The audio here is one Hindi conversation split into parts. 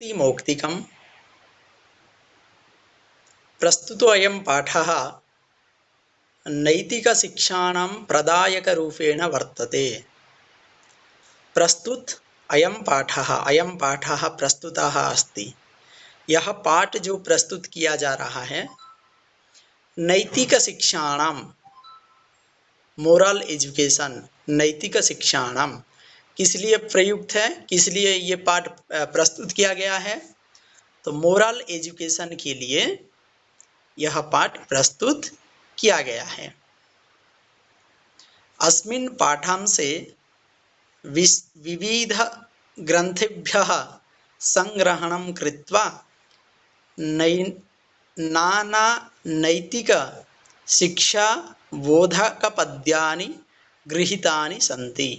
मौक्तिकं प्रस्तुतोऽयं पाठः नैतिकशिक्षाणां प्रदायकरूपेण वर्तते। अयं पाठः प्रस्तुतः अस्ति। यह पाठ जो प्रस्तुत किया जा रहा है नैतिक शिक्षाणां मोरल एजुकेशन नैतिक शिक्षाणां किस लिए प्रयुक्त है, किस लिए ये पाठ प्रस्तुत किया गया है, तो मोरल एजुकेशन के लिए यह पाठ प्रस्तुत किया गया है। अस्मिन् पाठांशे विविध ग्रंथेभ्यः संग्रहणं कृत्वा नाना नैतिक शिक्षा बोधक पद्यानि गृहीतानि सन्ति।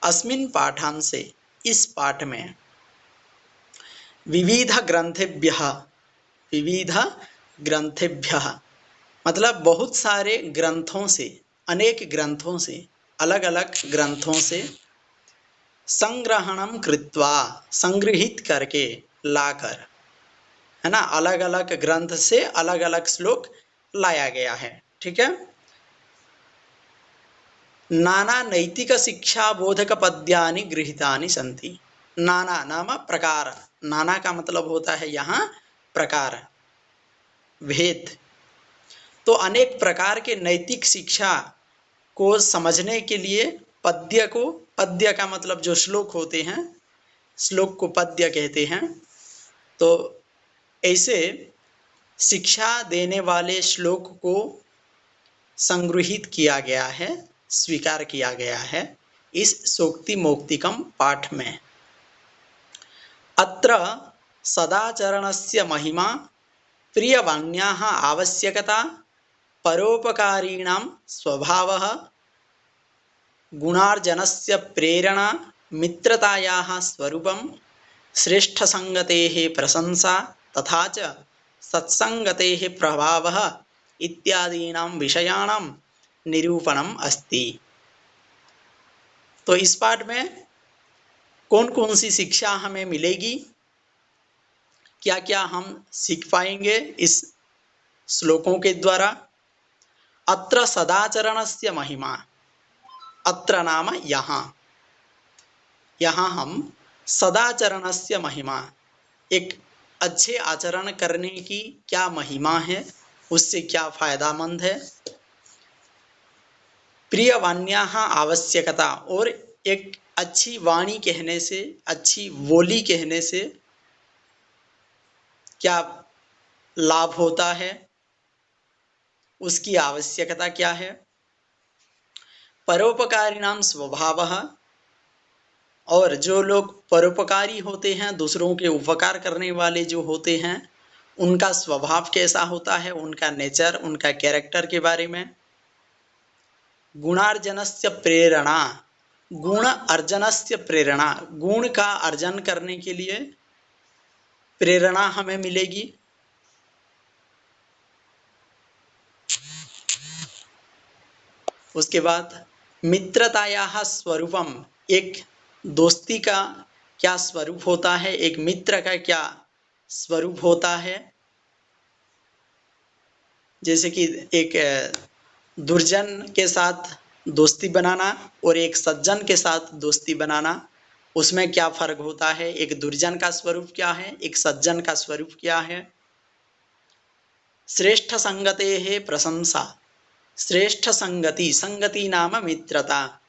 अस्मिन् पाठांशे इस पाठ में विविध ग्रंथेभ्यः मतलब बहुत सारे ग्रंथों से, अनेक ग्रंथों से, अलग अलग ग्रंथों से संग्रहणम कृत्वा संग्रहित करके लाकर, है ना, अलग अलग ग्रंथ से अलग अलग श्लोक लाया गया है। ठीक है। नाना नैतिक शिक्षा बोधक पद्यानि गृहीतानि सन्ति। नाना नाम प्रकार, नाना का मतलब होता है यहाँ प्रकार, भेद। तो अनेक प्रकार के नैतिक शिक्षा को समझने के लिए पद्य का मतलब जो श्लोक होते हैं, श्लोक को पद्य कहते हैं। तो ऐसे शिक्षा देने वाले श्लोक को संग्रहित किया गया है, स्वीकार किया गया है इस सूक्ति मौक्तिकम पाठ में। अत्र सदाचरणस्य महिमा, प्रियवाण्याः आवश्यकता, परोपकारीणां स्वभावः, गुणार्जनस्य प्रेरणा, मित्रतायाः स्वरूपं, श्रेष्ठसंगतेः प्रशंसा तथा च सत्संगतेः प्रभावः इत्यादीनां विषयाणां निरूपणम् अस्ति। तो इस पाठ में कौन कौन सी शिक्षा हमें मिलेगी, क्या क्या हम सीख पाएंगे इस श्लोकों के द्वारा। अत्र सदाचरणस्य महिमा, अत्र नाम यहाँ, यहाँ हम सदाचरणस्य महिमा, एक अच्छे आचरण करने की क्या महिमा है, उससे क्या फायदामंद है। प्रियवाण्याः आवश्यकता, और एक अच्छी वाणी कहने से, अच्छी बोली कहने से क्या लाभ होता है, उसकी आवश्यकता क्या है। परोपकारिणां स्वभावः, और जो लोग परोपकारी होते हैं, दूसरों के उपकार करने वाले जो होते हैं, उनका स्वभाव कैसा होता है, उनका नेचर, उनका कैरेक्टर के बारे में। गुणार्जनस्य प्रेरणा, गुण अर्जनस्य प्रेरणा, गुण का अर्जन करने के लिए प्रेरणा हमें मिलेगी। उसके बाद मित्रतायाः स्वरूपम, एक दोस्ती का क्या स्वरूप होता है, एक मित्र का क्या स्वरूप होता है। जैसे कि एक दुर्जन के साथ दोस्ती बनाना और एक सज्जन के साथ दोस्ती बनाना, उसमें क्या फर्क होता है, एक दुर्जन का स्वरूप क्या है, एक सज्जन का स्वरूप क्या है। श्रेष्ठ संगतेः प्रशंसा, श्रेष्ठ संगति, संगति नाम मित्रता,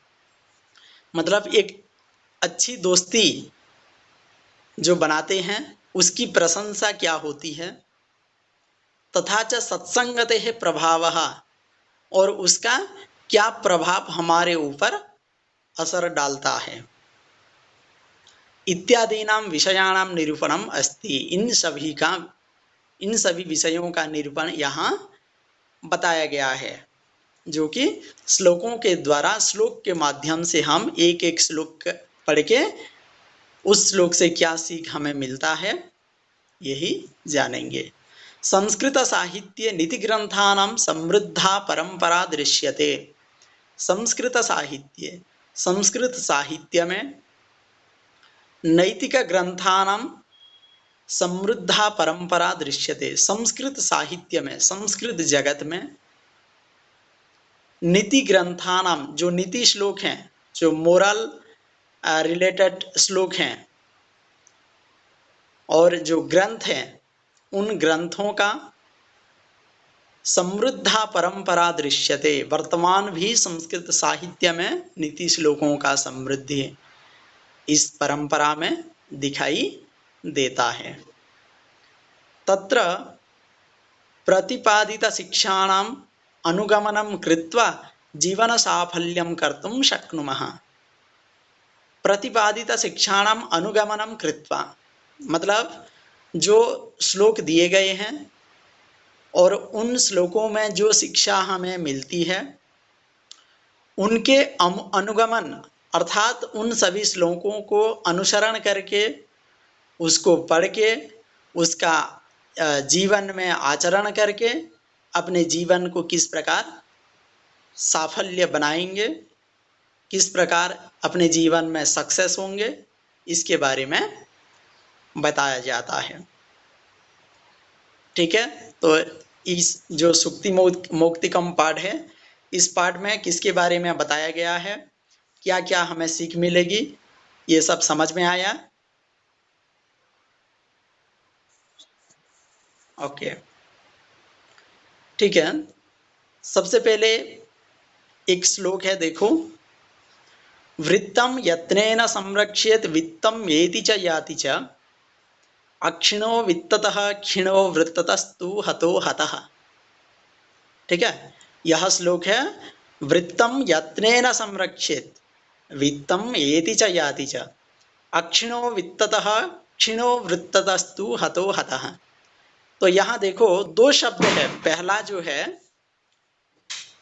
मतलब एक अच्छी दोस्ती जो बनाते हैं उसकी प्रशंसा क्या होती है। तथा च सत्संगतेः प्रभावः, और उसका क्या प्रभाव हमारे ऊपर असर डालता है। इत्यादीनां विषयाणां निरूपणम् अस्ति, इन सभी विषयों का निरूपण यहाँ बताया गया है, जो कि श्लोकों के द्वारा, श्लोक के माध्यम से हम एक एक श्लोक पढ़ के उस श्लोक से क्या सीख हमें मिलता है यही जानेंगे। संस्कृत साहित्ये नीति ग्रंथानां समृद्धा परंपरा दृश्यते। संस्कृत साहित्य में नैतिक ग्रंथानां समृद्धा परंपरा दृश्यते। संस्कृत साहित्य में, संस्कृत जगत में नीति ग्रंथानाम, जो नीति श्लोक हैं, जो मोरल रिलेटेड श्लोक हैं और जो ग्रंथ हैं, उन ग्रंथों का समृद्धा परंपरा दृश्यते। वर्तमान भी संस्कृत साहित्य में नीति श्लोकों का समृद्धि इस परंपरा में दिखाई देता है। तत्र प्रतिपादित शिक्षाणाम अनुगमनं कृत्वा जीवन साफल्यं कर्तुं शक्नुमः। प्रतिपादित शिक्षाणाम अनुगमनं कृत्वा मतलब जो श्लोक दिए गए हैं और उन श्लोकों में जो शिक्षा हमें मिलती है, उनके अनुगमन अर्थात उन सभी श्लोकों को अनुसरण करके, उसको पढ़ के, उसका जीवन में आचरण करके अपने जीवन को किस प्रकार साफल्य बनाएंगे, किस प्रकार अपने जीवन में सक्सेस होंगे, इसके बारे में बताया जाता है। ठीक है, तो इस जो सुक्ति मौक्तिकम पाठ है, इस पाठ में किसके बारे में बताया गया है, क्या क्या हमें सीख मिलेगी, ये सब समझ में आया? ओके, ठीक है। सबसे पहले एक श्लोक है, देखो। वृत्तम यत्नेन संरक्ष्येत वित्तम येति च याति च अक्षिणो वित्ततः क्षिणो वृत्ततस्तु हतो हतः। ठीक है, यह श्लोक है। वृत्तम यत्नेन संरक्ष्येत वित्तम येति च याति च अक्षिणो वित्ततः क्षिणो वृत्ततस्तु हतो हतः। तो यहाँ देखो दो शब्द है। पहला जो है,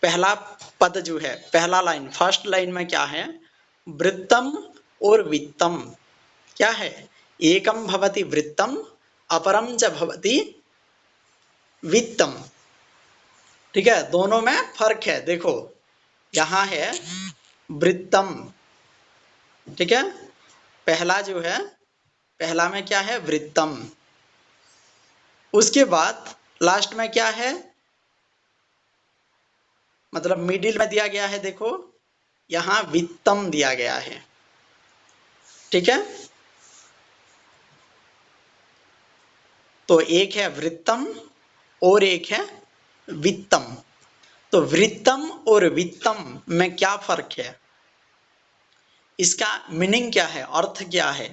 पहला पद जो है, पहला लाइन, फर्स्ट लाइन में क्या है? वृत्तम और वित्तम क्या है? एकम भवति वृत्तम अपरम च भवति वित्तम। ठीक है, दोनों में फर्क है। देखो यहाँ है वृत्तम, ठीक है, पहला जो है, पहला में क्या है? वृत्तम। उसके बाद लास्ट में क्या है? मतलब मिडिल में दिया गया है, देखो यहाँ वित्तम दिया गया है। ठीक है, तो एक है वृत्तम और एक है वित्तम। तो वृत्तम और वित्तम में क्या फर्क है, इसका मीनिंग क्या है, अर्थ क्या है?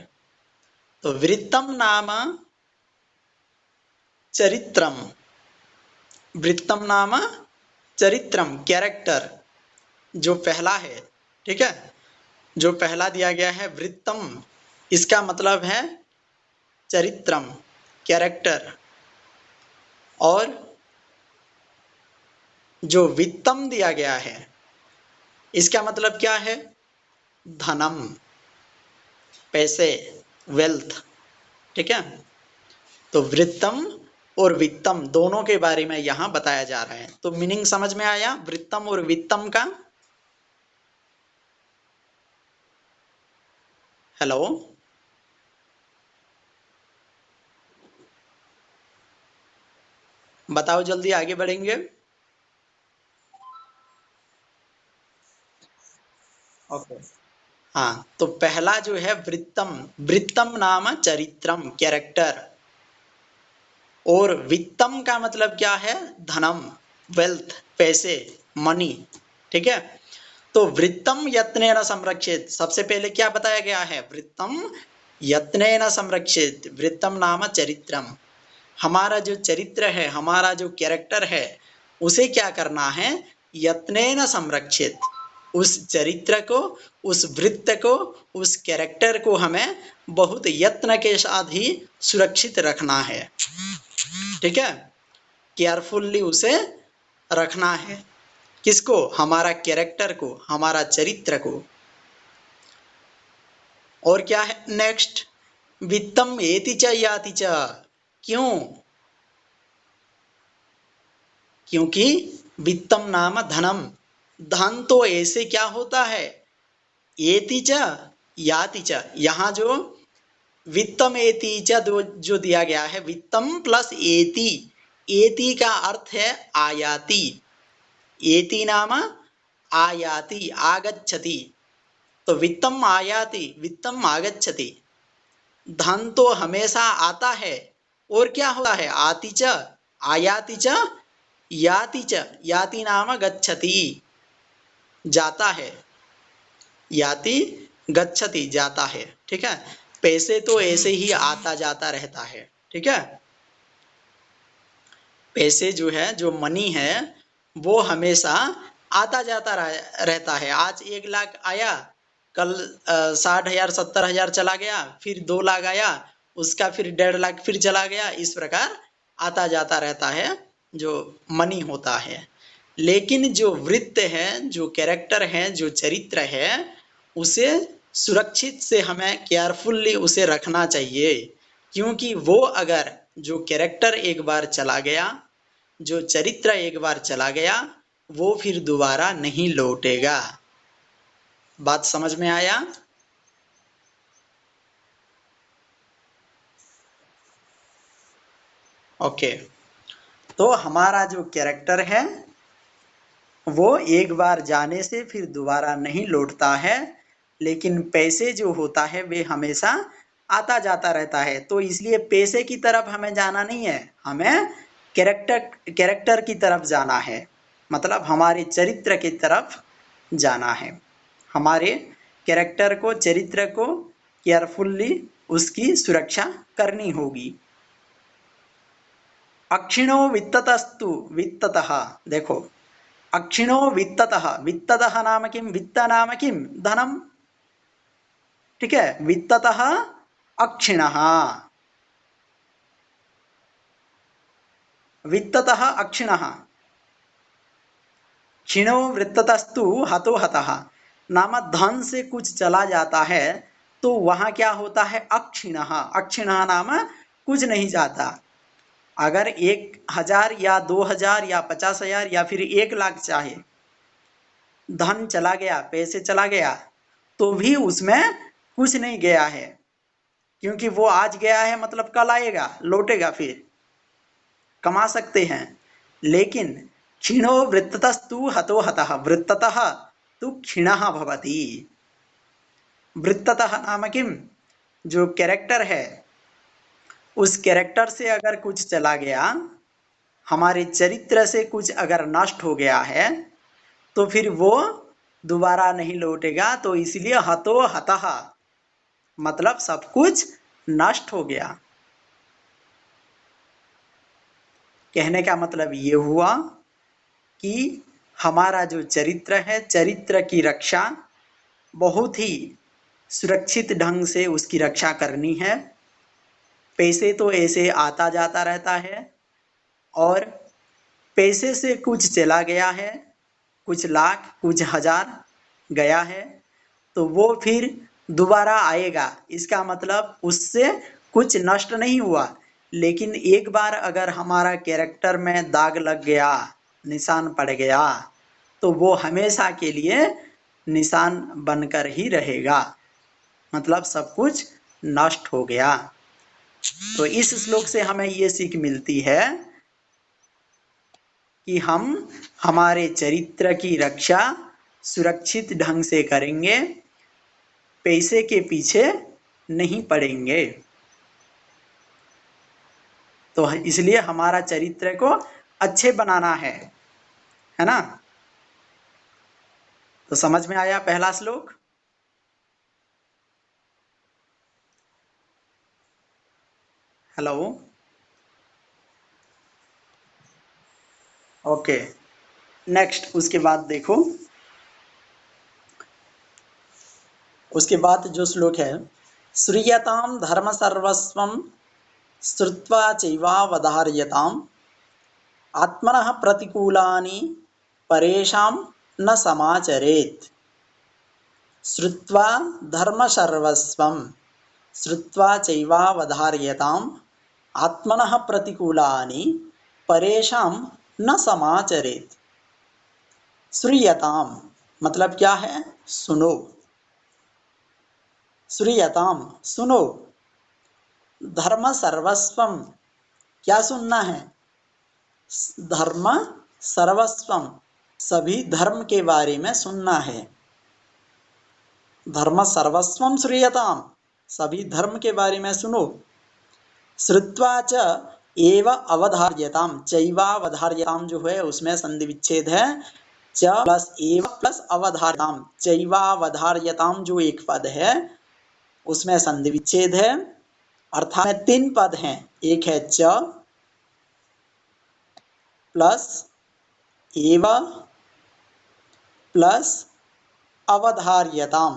तो वृत्तम नाम चरित्रम, वृत्तम नाम चरित्रम, कैरेक्टर जो पहला है। ठीक है, जो पहला दिया गया है वृत्तम, इसका मतलब है चरित्रम, कैरेक्टर। और जो वित्तम दिया गया है, इसका मतलब क्या है? धनम, पैसे, वेल्थ। ठीक है, तो वृत्तम और वित्तम दोनों के बारे में यहां बताया जा रहा है। तो मीनिंग समझ में आया वृत्तम और वित्तम का? हेलो, बताओ, जल्दी आगे बढ़ेंगे। ओके, हाँ, तो पहला जो है वृत्तम, वृत्तम नाम चरित्रम, कैरेक्टर। और वित्तम का मतलब क्या है? धनम, वेल्थ, पैसे, मनी। ठीक है, तो वृत्तम यत्नेन संरक्षित, सबसे पहले क्या बताया गया है? वृत्तम यत्नेन संरक्षित, वृत्तम नाम चरित्रम। हमारा जो चरित्र है, हमारा जो कैरेक्टर है, उसे क्या करना है? यत्नेन संरक्षित, उस चरित्र को, उस वृत्त को, उस कैरेक्टर को हमें बहुत यत्न के साथ ही सुरक्षित रखना है। ठीक है, केयरफुल्ली उसे रखना है। किसको? हमारा कैरेक्टर को, हमारा चरित्र को। और क्या है नेक्स्ट? वित्तम एति च याति च। क्यों? क्योंकि वित्तम नाम धनम, धन तो ऐसे क्या होता है? एति च याति च, यहाँ जो वित्तम एति च जो दिया गया है, वित्तम प्लस एति, एति का अर्थ है आयाति, एति नाम आयाति, आगच्छति, तो वित्तम आयाति, वित्तम आगच्छति, धन तो हमेशा आता है और क्या होता है, आति च, आयाति च, याति च, याति नाम गच्छति, जाता है, याति गच्छति, जाता है, ठीक है। पैसे तो ऐसे ही आता जाता रहता है, ठीक है। पैसे जो है, जो मनी है, वो हमेशा आता जाता रहता है। आज 1 लाख आया, कल 60,000 70,000 चला गया, फिर 2 लाख आया, उसका फिर 1.5 लाख फिर चला गया, इस प्रकार आता जाता रहता है जो मनी होता है। लेकिन जो वृत्त है, जो कैरेक्टर है, जो चरित्र है, उसे सुरक्षित से हमें केयरफुल्ली उसे रखना चाहिए, क्योंकि वो अगर जो कैरेक्टर एक बार चला गया, जो चरित्र एक बार चला गया, वो फिर दोबारा नहीं लौटेगा। बात समझ में आया? ओके, तो हमारा जो कैरेक्टर है वो एक बार जाने से फिर दोबारा नहीं लौटता है, लेकिन पैसे जो होता है वे हमेशा आता जाता रहता है। तो इसलिए पैसे की तरफ हमें जाना नहीं है, हमें कैरेक्टर की तरफ जाना है, मतलब हमारे चरित्र की तरफ जाना है। हमारे कैरेक्टर को, चरित्र को केयरफुल्ली उसकी सुरक्षा करनी होगी। अक्षिणो वित्ततस्तु, वित्ततः, देखो अक्षिणो वित्ततः, वित्ततः नाम किम, वित्त नाम किम, धनम, ठीक है। वित्ततः अक्षिणः, वित्ततः अक्षिणः, क्षिणो वृत्ततस्तु हतो हतः, नाम धन से कुछ चला जाता है तो वहां क्या होता है, अक्षिणः, अक्षिणः नाम कुछ नहीं जाता। अगर 1,000 या 2,000 या 50,000 या फिर 1 लाख चाहे धन चला गया, पैसे चला गया, तो भी उसमें कुछ नहीं गया है, क्योंकि वो आज गया है मतलब कल आएगा, लौटेगा, फिर कमा सकते हैं। लेकिन क्षीणो वृत्ततस्तु हतो हतः, वृत्ततः तु क्षीणः भवति। वृत्ततः नाम किम, जो कैरेक्टर है, उस कैरेक्टर से अगर कुछ चला गया, हमारे चरित्र से कुछ अगर नष्ट हो गया है, तो फिर वो दोबारा नहीं लौटेगा। तो इसलिए हतो हतः मतलब सब कुछ नष्ट हो गया। कहने का मतलब ये हुआ कि हमारा जो चरित्र है, चरित्र की रक्षा बहुत ही सुरक्षित ढंग से उसकी रक्षा करनी है। पैसे तो ऐसे आता जाता रहता है, और पैसे से कुछ चला गया है, कुछ लाख कुछ हजार गया है, तो वो फिर दोबारा आएगा। इसका मतलब उससे कुछ नष्ट नहीं हुआ, लेकिन एक बार अगर हमारा कैरेक्टर में दाग लग गया, निशान पड़ गया, तो वो हमेशा के लिए निशान बनकर ही रहेगा, मतलब सब कुछ नष्ट हो गया। तो इस श्लोक से हमें ये सीख मिलती है कि हम हमारे चरित्र की रक्षा सुरक्षित ढंग से करेंगे, पैसे के पीछे नहीं पड़ेंगे। तो इसलिए हमारा चरित्र को अच्छे बनाना है ना। तो समझ में आया पहला श्लोक? Hello, okay. नेक्स्ट, उसके बाद देखो, उसके बाद जो श्लोक है, श्रूयताम धर्म सर्वस्वम श्रुत्वा चैवावधार्यताम आत्मनः प्रतिकूलानि परेषां न समाचरेत्। श्रुत्वा धर्म सर्वस्वम श्रुत्वा चैवावधार्यताम आत्मनः प्रतिकूलानि परेषां न समाचरेत्। श्रूयताम मतलब क्या है, सुनो, श्रूयताम सुनो, धर्म सर्वस्वम, क्या सुनना है? धर्म सर्वस्वम, सभी धर्म के बारे में सुनना है। धर्म सर्वस्वम श्रूयताम, सभी धर्म के बारे में सुनो। श्रुत्वा च एव अवधार्यताम, चैवावधार्यताम जो है उसमें संधि विच्छेद है, च प्लस एव प्लस अवधार्यताम, चैवावधार्यताम जो एक पद है उसमें संधि विच्छेद है, अर्थात में तीन पद हैं, एक है च प्लस एव प्लस अवधार्यताम,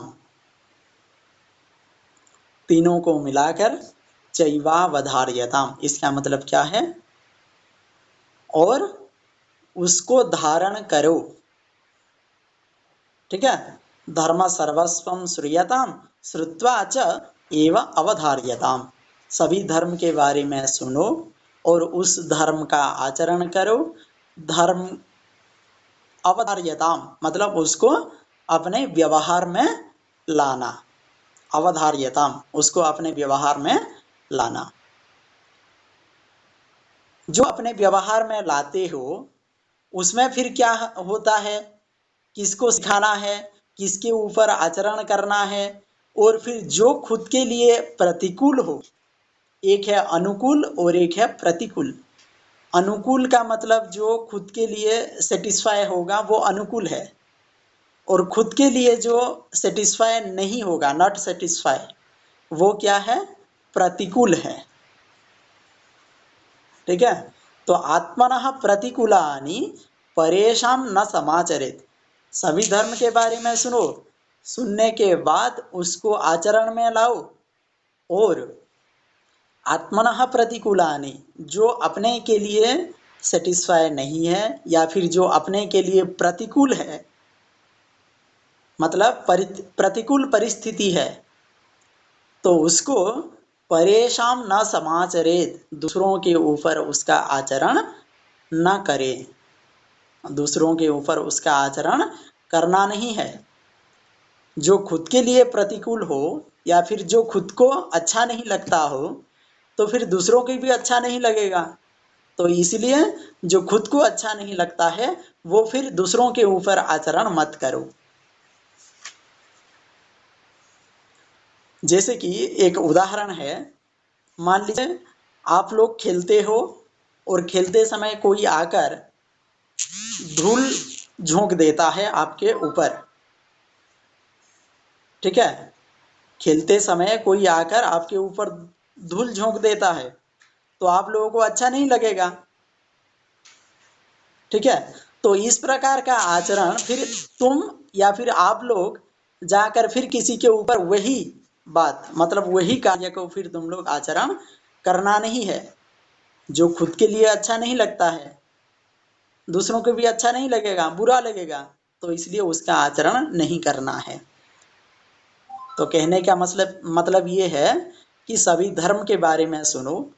तीनों को मिलाकर चैवावधार्यताम, इसका मतलब क्या है? और उसको धारण करो। ठीक है, धर्म सर्वस्वम श्रूयताम श्रुत्वा च एव अवधार्यताम, सभी धर्म के बारे में सुनो और उस धर्म का आचरण करो। धर्म अवधार्यताम मतलब उसको अपने व्यवहार में लाना, अवधार्यताम उसको अपने व्यवहार में लाना। जो अपने व्यवहार में लाते हो उसमें फिर क्या होता है, किसको सिखाना है, किसके ऊपर आचरण करना है, और फिर जो खुद के लिए प्रतिकूल हो, एक है अनुकूल और एक है प्रतिकूल। अनुकूल का मतलब जो खुद के लिए सेटिस्फाई होगा वो अनुकूल है, और खुद के लिए जो सेटिस्फाई नहीं होगा, नॉट सेटिस्फाई, वो क्या है? प्रतिकूल है। ठीक है, तो आत्मनः प्रतिकूलानि परेशान न समाचरेत, सभी धर्म के बारे में सुनो, सुनने के बाद उसको आचरण में लाओ। और आत्मनः प्रतिकूलानि, जो अपने के लिए सेटिस्फाई नहीं है या फिर जो अपने के लिए प्रतिकूल है, मतलब प्रतिकूल परिस्थिति है, तो उसको परेशान न समाचरेत, दूसरों के ऊपर उसका आचरण न करे, दूसरों के ऊपर उसका आचरण करना नहीं है। जो खुद के लिए प्रतिकूल हो या फिर जो खुद को अच्छा नहीं लगता हो, तो फिर दूसरों को भी अच्छा नहीं लगेगा। तो इसलिए जो खुद को अच्छा नहीं लगता है वो फिर दूसरों के ऊपर आचरण मत करो। जैसे कि एक उदाहरण है, मान लीजिए आप लोग खेलते हो और खेलते समय कोई आकर धूल झोंक देता है आपके ऊपर। ठीक है, खेलते समय कोई आकर आपके ऊपर धूल झोंक देता है तो आप लोगों को अच्छा नहीं लगेगा। ठीक है, तो इस प्रकार का आचरण फिर तुम या फिर आप लोग जाकर फिर किसी के ऊपर वही बात, मतलब वही कार्य को फिर तुम लोग आचरण करना नहीं है। जो खुद के लिए अच्छा नहीं लगता है, दूसरों को भी अच्छा नहीं लगेगा, बुरा लगेगा, तो इसलिए उसका आचरण नहीं करना है। तो कहने का मतलब ये है कि सभी धर्म के बारे में सुनो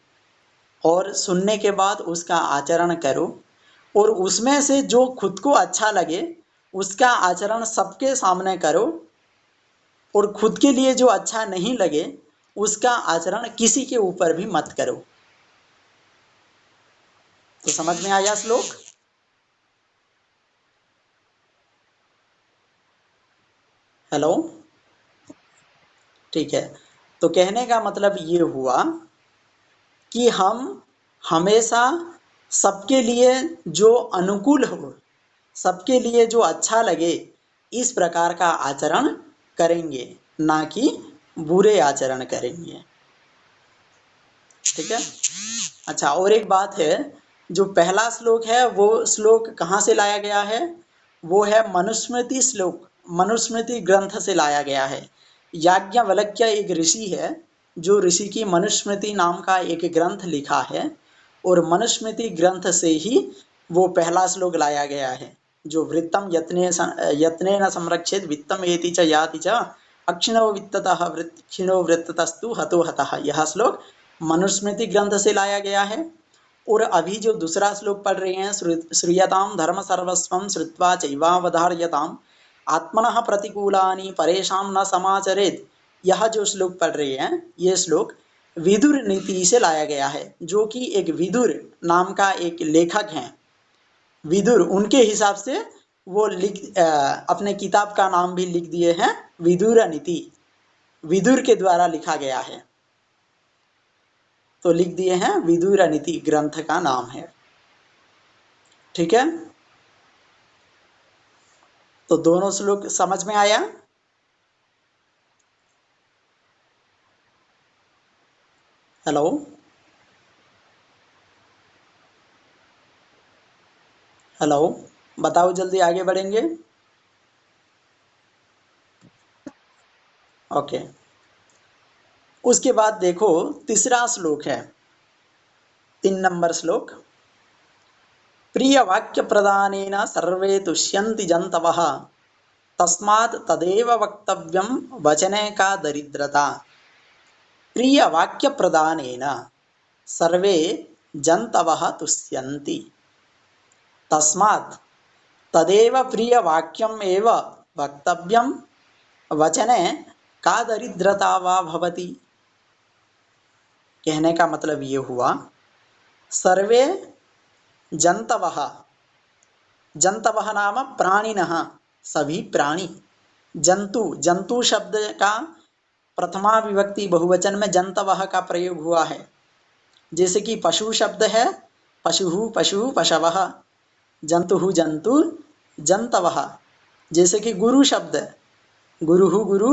और सुनने के बाद उसका आचरण करो, और उसमें से जो खुद को अच्छा लगे उसका आचरण सबके सामने करो, और खुद के लिए जो अच्छा नहीं लगे उसका आचरण किसी के ऊपर भी मत करो। तो समझ में आया श्लोक? हेलो, ठीक है, तो कहने का मतलब ये हुआ कि हम हमेशा सबके लिए जो अनुकूल हो, सबके लिए जो अच्छा लगे, इस प्रकार का आचरण करेंगे, ना कि बुरे आचरण करेंगे। ठीक है, अच्छा, और एक बात है, जो पहला श्लोक है वो श्लोक कहाँ से लाया गया है? वो है मनुस्मृति श्लोक, मनुस्मृति ग्रंथ से लाया गया है। याज्ञवल्क्य एक ऋषि है, जो ऋषि की मनुस्मृति नाम का एक ग्रंथ लिखा है, और मनुस्मृति ग्रंथ से ही वो पहला श्लोक लाया गया है, जो वृत्तम यत्नेन संरक्षेत वित्तम एति च याति च अक्षिणो वित्ततः वृक्षिणो वृत्ततस्तु हतो हतः, यह श्लोक मनुस्मृति ग्रंथ से लाया गया है। और अभी जो दूसरा श्लोक पढ़ रहे हैं, श्रूयताम धर्म सर्वस्वम श्रुत्वा चैवावधार्यताम आत्मनः प्रतिकूलानि परेशान न समाचरेत, यह जो श्लोक पढ़ रहे हैं, ये श्लोक विदुर नीति से लाया गया है, जो कि एक विदुर नाम का एक लेखक हैं। विदुर, उनके हिसाब से वो अपने किताब का नाम भी लिख दिए हैं विदुर नीति, विदुर के द्वारा लिखा गया है, तो लिख दिए हैं विदुर नीति ग्रंथ का नाम है। ठीक है, तो दोनों श्लोक समझ में आया। हेलो, हेलो, बताओ, जल्दी आगे बढ़ेंगे। ओके, उसके बाद देखो तीसरा श्लोक है, 3 नंबर श्लोक। प्रिय वाक्य प्रदानेन सर्वे तुष्यन्ति जन्तवः, तस्मात् तदेव वक्तव्यं वचने का दरिद्रता। प्रिय वाक्य प्रदानेन सर्वे जन्तवः तुष्यन्ति, तस्मात् तदेव प्रिय वाक्यम एव वक्तव्यम वचने का दरिद्रता वा भवति। कहने का मतलब ये हुआ, सर्वे जन्तवः, जन्तवः नाम प्राणिनः, सभी प्राणी। जंतु, जंतु शब्द का प्रथमा विभक्ति बहुवचन में जन्तवः का प्रयोग हुआ है। जैसे कि पशु शब्द है, पशु पशु पशवः, जंतु जंतु जंतवः। जैसे कि गुरु शब्द, गुरुः गुरु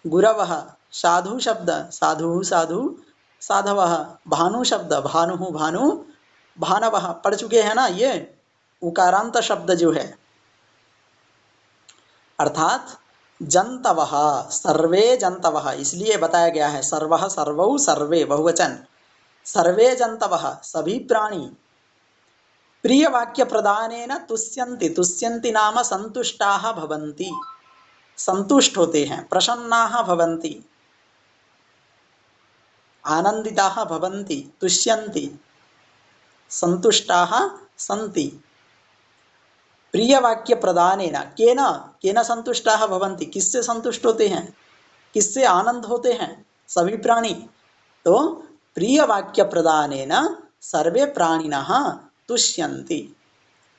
गुरवः। साधु शब्द, साधु साधु साधवः। भानु शब्द, भानुः भानु भानवः। पढ़ चुके हैं ना ये उकारांत शब्द जो है, अर्थात जंतवः, सर्वे जंतवः, इसलिए बताया गया है सर्वः सर्वौ सर्वे बहुवचन, सर्वे जंतवः सभी प्राणी। प्रिय वाक्य प्रदानेन तुष्यन्ति, तुष्यन्ति नाम संतुष्टाः भवन्ति, संतुष्ट होते हैं। प्रसन्नाः भवन्ति, आनंदिताः भवन्ति, तुष्यन्ति, संतुष्टाः सन्ति। प्रिय वाक्य प्रदानेन, केन केन संतुष्टाः भवन्ति, किससे संतुष्ट होते हैं, किससे आनंद होते हैं सभी प्राणी। तो प्रिय वाक्य प्रदानेन सर्वे प्राणिनः तुष्यन्ति।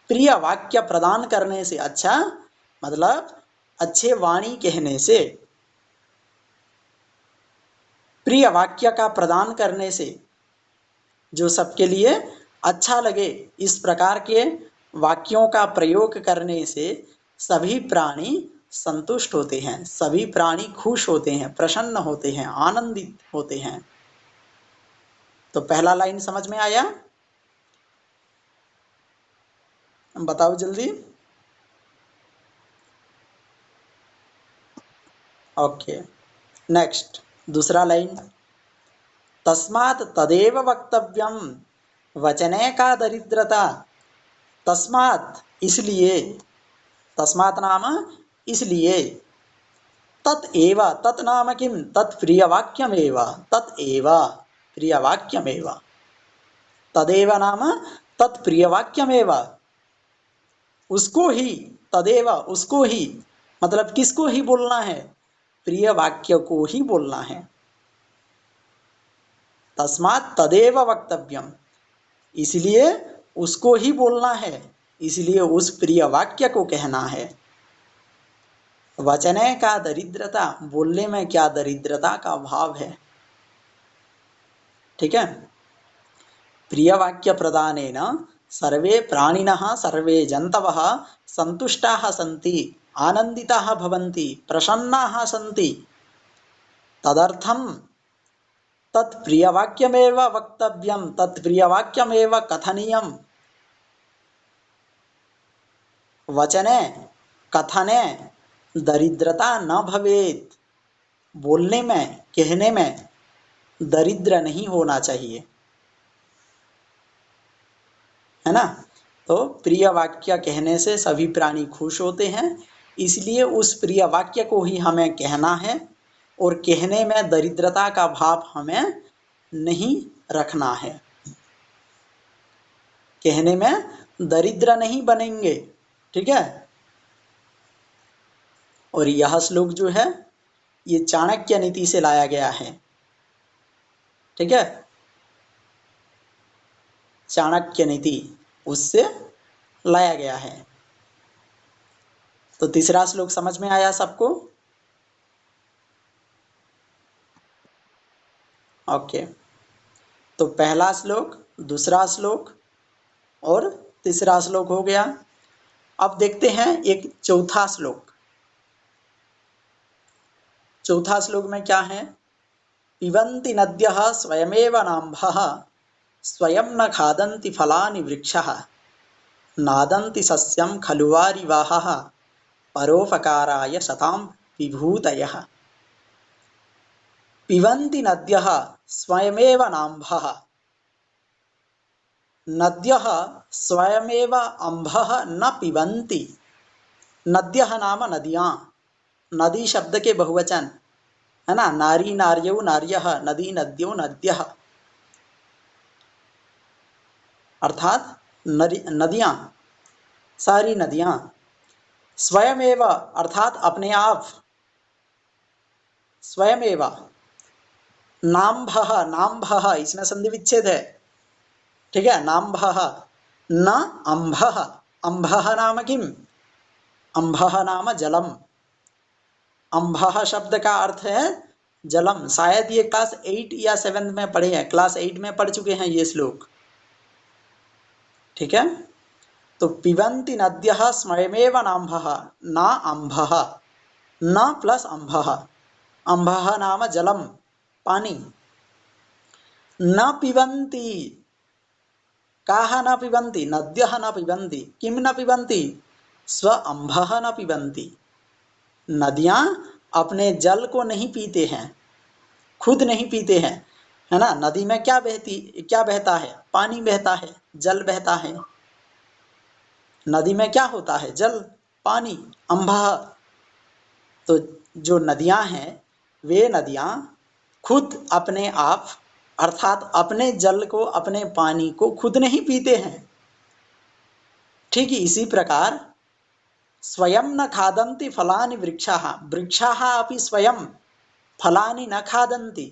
प्रिय वाक्य प्रदान करने से, अच्छा मतलब अच्छे वाणी कहने से, प्रिय वाक्य का प्रदान करने से, जो सबके लिए अच्छा लगे, इस प्रकार के वाक्यों का प्रयोग करने से सभी प्राणी संतुष्ट होते हैं, सभी प्राणी खुश होते हैं, प्रसन्न होते हैं, आनंदित होते हैं। तो पहला लाइन समझ में आया, बताओ जल्दी। ओके, नेक्स्ट दूसरा लाइन, तस्मात् तदेव वक्तव्यम वचने का दरिद्रता। तस्मात् इसलिए, तस्मात् नाम इसलिए, तत् एव, तत् नाम किम, तत् प्रियवाक्यमेव, तत् एव प्रियवाक्यमेव, तदेव नाम तत् प्रियवाक्यमेव, उसको ही, तदेव उसको ही, मतलब किसको ही बोलना है, प्रिय वाक्य को ही बोलना है। तस्मात् तदेव वक्तव्यम, इसलिए उसको ही बोलना है, इसलिए उस प्रिय वाक्य को कहना है। वचने का दरिद्रता, बोलने में क्या दरिद्रता का भाव है। ठीक है, प्रिय वाक्य प्रदानेन सर्वे प्राणिनः सर्वे जन्तवः संतुष्टाः सन्ति, आनन्दिताः भवन्ति, प्रसन्नाः सन्ति। तदर्थं तत् प्रियवाक्यमेव वक्तव्यं, तत् प्रियवाक्यमेव कथनीयं। वचने कथने दरिद्रता न भवेत्, बोलने में कहने में दरिद्र नहीं होना चाहिए, है ना। तो प्रिय वाक्य कहने से सभी प्राणी खुश होते हैं, इसलिए उस प्रिय वाक्य को ही हमें कहना है, और कहने में दरिद्रता का भाव हमें नहीं रखना है, कहने में दरिद्र नहीं बनेंगे। ठीक है, और यह श्लोक जो है ये चाणक्य नीति से लाया गया है। ठीक है, चाणक्य नीति उससे लाया गया है। तो तीसरा श्लोक समझ में आया सबको? ओके, तो पहला श्लोक, दूसरा श्लोक और तीसरा श्लोक हो गया। अब देखते हैं एक चौथा श्लोक। चौथा श्लोक में क्या है? पिबन्ति नद्यः स्वयमेव नाम्भः स्वयं न खादन्ति फलानि वृक्षः नादन्ति सस्यं खलु वारिवाहः परोपकाराय शतां विभूतयः। पिबन्ति नद्यः स्वयमेव नाम्भः, नद्यः स्वयमेव अम्भः न पिबन्ति। नद्यः नाम नदियाँ, नदी शब्द के बहुवचन है ना, नारी नार्यौ नार्यः, नदी नद्यो नद्यः, अर्थात नदियाँ, सारी नदियाँ। स्वयमेव अर्थात अपने आप, स्वयमेव। नाम्भः, नाम्भः इसमें संधि विच्छेद है, ठीक है, नाम्भः न अम्भः। अम्भः नाम किम? अम्भः नाम जलम। अम्भः शब्द का अर्थ है जलम। शायद ये क्लास 8 या 7 में पढ़े हैं, क्लास 8 में पढ़ चुके हैं ये श्लोक, ठीक है। तो पिबन्ति नद्यः स्वयमेव नाम्भः न अम्भः, न प्लस अम्भः, अम्भः नाम जलम, पानी। न पिबन्ति, काः न पिबन्ति? नद्यः न पिबन्ति। किम न पिबन्ति? स्व अम्भः न पिबन्ति। नदियाँ अपने जल को नहीं पीते हैं, खुद नहीं पीते हैं, है ना। नदी में क्या बहता है? पानी बहता है, जल बहता है। नदी में क्या होता है? जल, पानी, अम्भः। तो जो नदियाँ हैं वे नदियाँ खुद अपने आप अर्थात अपने जल को, अपने पानी को खुद नहीं पीते हैं। ठीक इसी प्रकार स्वयं न खादन्ति फलानि वृक्षाः, वृक्षाः अपि स्वयं फलानि न खादन्ति,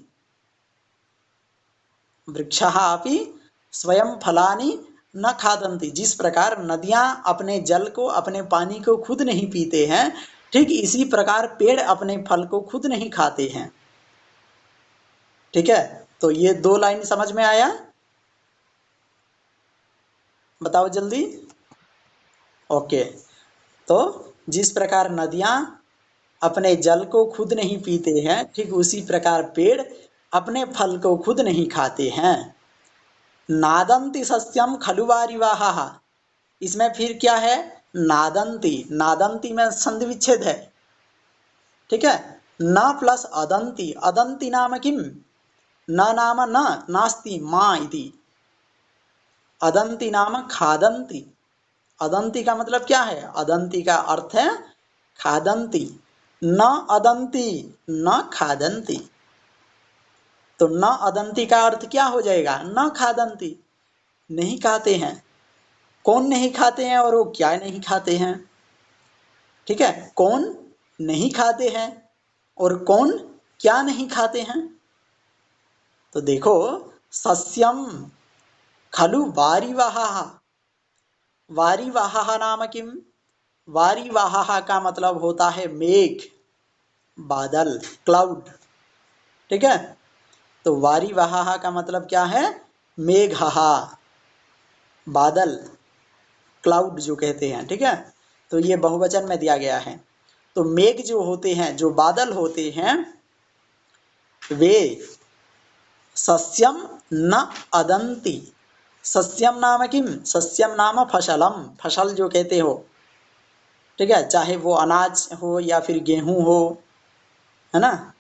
वृक्षाः अपि स्वयं फलानि न खादन्ति। जिस प्रकार नदियाँ अपने जल को, अपने पानी को खुद नहीं पीते हैं, ठीक इसी प्रकार पेड़ अपने फल को खुद नहीं खाते हैं। ठीक है, तो ये 2 लाइन समझ में आया? बताओ जल्दी। ओके, तो जिस प्रकार नदियाँ अपने जल को खुद नहीं पीते हैं, ठीक उसी प्रकार पेड़ अपने फल को खुद नहीं खाते हैं। नादन्ति सस्यम खलु वारिवाहः, इसमें फिर क्या है? नादन्ति, नादन्ति में संधि विच्छेद है, ठीक है। न प्लस अदन्ति, अदन्ति नाम किम? न नाम न नास्ति मा इति, अदन्ति नाम खादन्ति। अदन्ति का मतलब क्या है? अदन्ति का अर्थ है खादन्ति। न अदन्ति, न खादन्ति। तो न अदन्ति का अर्थ क्या हो जाएगा? न खादन्ति, नहीं खाते हैं। कौन नहीं खाते हैं और वो क्या नहीं खाते हैं? ठीक है, कौन नहीं खाते हैं और कौन क्या नहीं खाते हैं? तो देखो, सस्यम खलु वारिवाहः, वारिवाहः नाम किम? वारिवाहः का मतलब होता है मेघ, बादल, क्लाउड, ठीक है। तो वारिवाहः का मतलब क्या है? मेघः, बादल, क्लाउड जो कहते हैं, ठीक है। तो ये बहुवचन में दिया गया है। तो मेघ जो होते हैं, जो बादल होते हैं, वे सस्यम न अदन्ति। सस्यम नाम किम? सस्यम नाम फसलम, फसल जो कहते हो, ठीक है, चाहे वो अनाज हो या फिर गेहूं हो, है ना।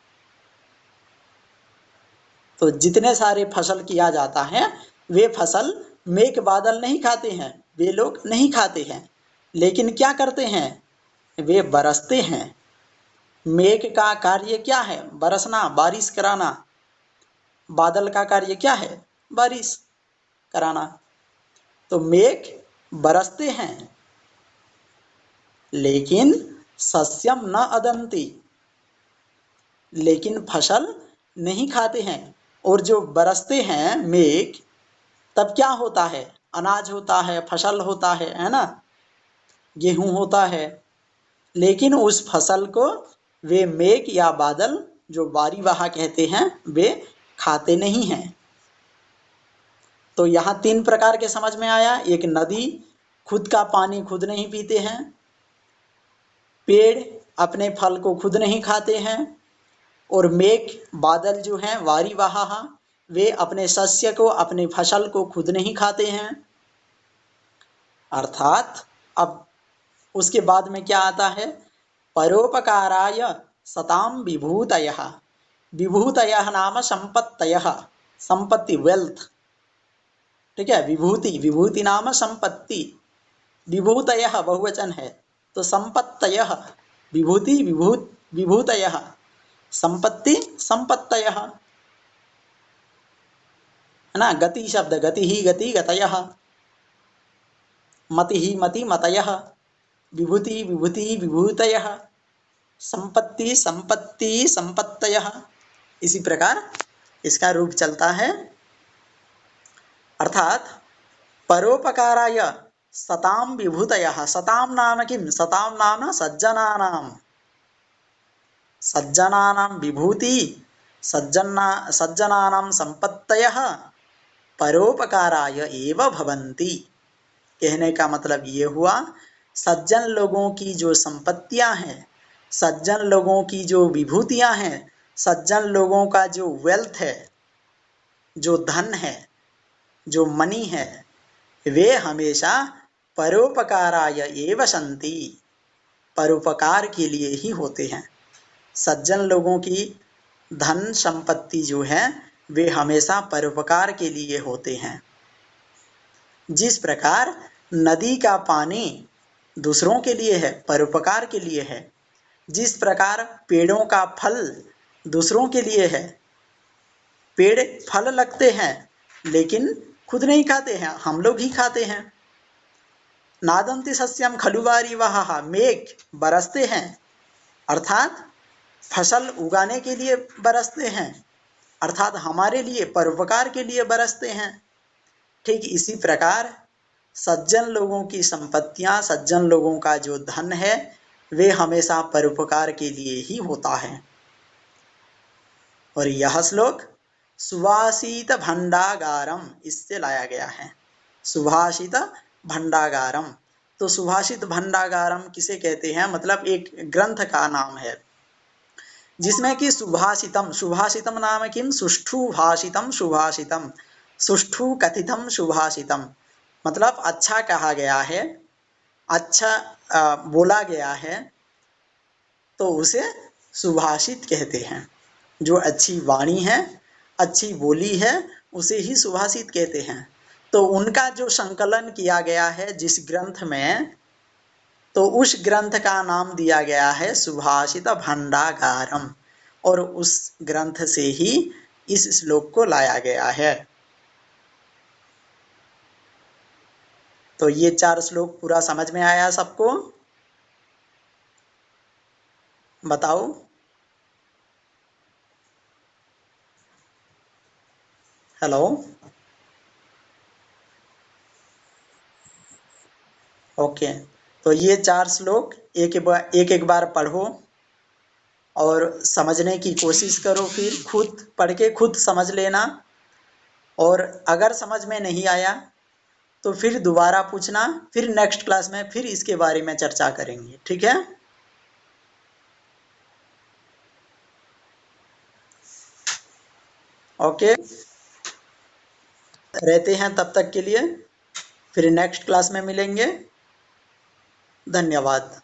तो जितने सारे फसल किया जाता है वे फसल मेघ बादल नहीं खाते हैं, वे लोग नहीं खाते हैं, लेकिन क्या करते हैं? वे बरसते हैं। मेघ का कार्य क्या है? बरसना, बारिश कराना। बादल का कार्य क्या है? बारिश कराना। तो मेघ बरसते हैं, लेकिन सस्यम न अदन्ति, लेकिन फसल नहीं खाते हैं। और जो बरसते हैं मेघ, तब क्या होता है? अनाज होता है, फसल होता है ना, गेहूं होता है। लेकिन उस फसल को वे मेघ या बादल, जो बारीवाहा कहते हैं, वे खाते नहीं हैं। तो यहाँ 3 प्रकार के समझ में आया। एक, नदी खुद का पानी खुद नहीं पीते हैं, पेड़ अपने फल को खुद नहीं खाते हैं, और मेघ बादल जो हैं वारीवाहा, वे अपने सस्य को, अपने फसल को खुद नहीं खाते हैं। अर्थात अब उसके बाद में क्या आता है? परोपकाराय सताम विभूतयः। विभूतयः नाम संपत्तयः, संपत्ति, वेल्थ। ठीक है, विभूति, विभूति नाम संपत्ति, विभूतयः बहुवचन है, तो संपत्तयः, विभूति विभूतयः, संपत्ति संपत्तयः, है ना। गति शब्द, गति ही गति गतयः, मति ही मति मतयः, विभूति विभूति विभूतयः, संपत्ति संपत्ति संपत्तयः। इसी प्रकार इसका रूप चलता है। अर्थात परोपकाराय सताम विभूतयः। सताम नाम किम? सताम नाम सज्जनानां, सज्जनानां विभूति, सज्जनानां संपत्तयः परोपकाराय एव भवन्ति। कहने का मतलब ये हुआ, सज्जन लोगों की जो संपत्तियां हैं, सज्जन लोगों की जो विभूतियां हैं, सज्जन लोगों का जो वेल्थ है, जो धन है, जो मनी है, वे हमेशा परोपकाराय एव सन्ति, परोपकार के लिए ही होते हैं। सज्जन लोगों की धन संपत्ति जो है, वे हमेशा परोपकार के लिए होते हैं। जिस प्रकार नदी का पानी दूसरों के लिए है, परोपकार के लिए है, जिस प्रकार पेड़ों का फल दूसरों के लिए है, पेड़ फल लगते हैं लेकिन खुद नहीं खाते हैं, हम लोग ही खाते हैं। नादन्ति सस्यम खलु वारीवाहा, मेघ बरसते हैं, अर्थात फसल उगाने के लिए बरसते हैं, अर्थात हमारे लिए, परोपकार के लिए बरसते हैं। ठीक इसी प्रकार सज्जन लोगों की संपत्तियां, सज्जन लोगों का जो धन है, वे हमेशा परोपकार के लिए ही होता है। और यह श्लोक सुभाषित भंडागारम, इससे लाया गया है। सुभाषित भंडागारम, तो सुभाषित भंडागारम किसे कहते हैं? मतलब एक ग्रंथ का नाम है जिसमें कि सुभाषितम, सुभाषितम नाम किम? सुष्ठु भाषितम सुभाषितम, सुष्ठु कथितम सुभाषितम, मतलब अच्छा कहा गया है, अच्छा बोला गया है, तो उसे सुभाषित कहते हैं। जो अच्छी वाणी है, अच्छी बोली है, उसे ही सुभाषित कहते हैं। तो उनका जो संकलन किया गया है जिस ग्रंथ में, तो उस ग्रंथ का नाम दिया गया है सुभाषित भंडागारम, और उस ग्रंथ से ही इस श्लोक को लाया गया है। तो ये 4 श्लोक पूरा समझ में आया सबको? बताओ। Hello, okay. तो ये 4 श्लोक एक बार पढ़ो और समझने की कोशिश करो, फिर खुद पढ़ के खुद समझ लेना, और अगर समझ में नहीं आया तो फिर दोबारा पूछना, फिर नेक्स्ट क्लास में फिर इसके बारे में चर्चा करेंगे। ठीक है? ओके, रहते हैं तब तक के लिए, फिर नेक्स्ट क्लास में मिलेंगे। धन्यवाद।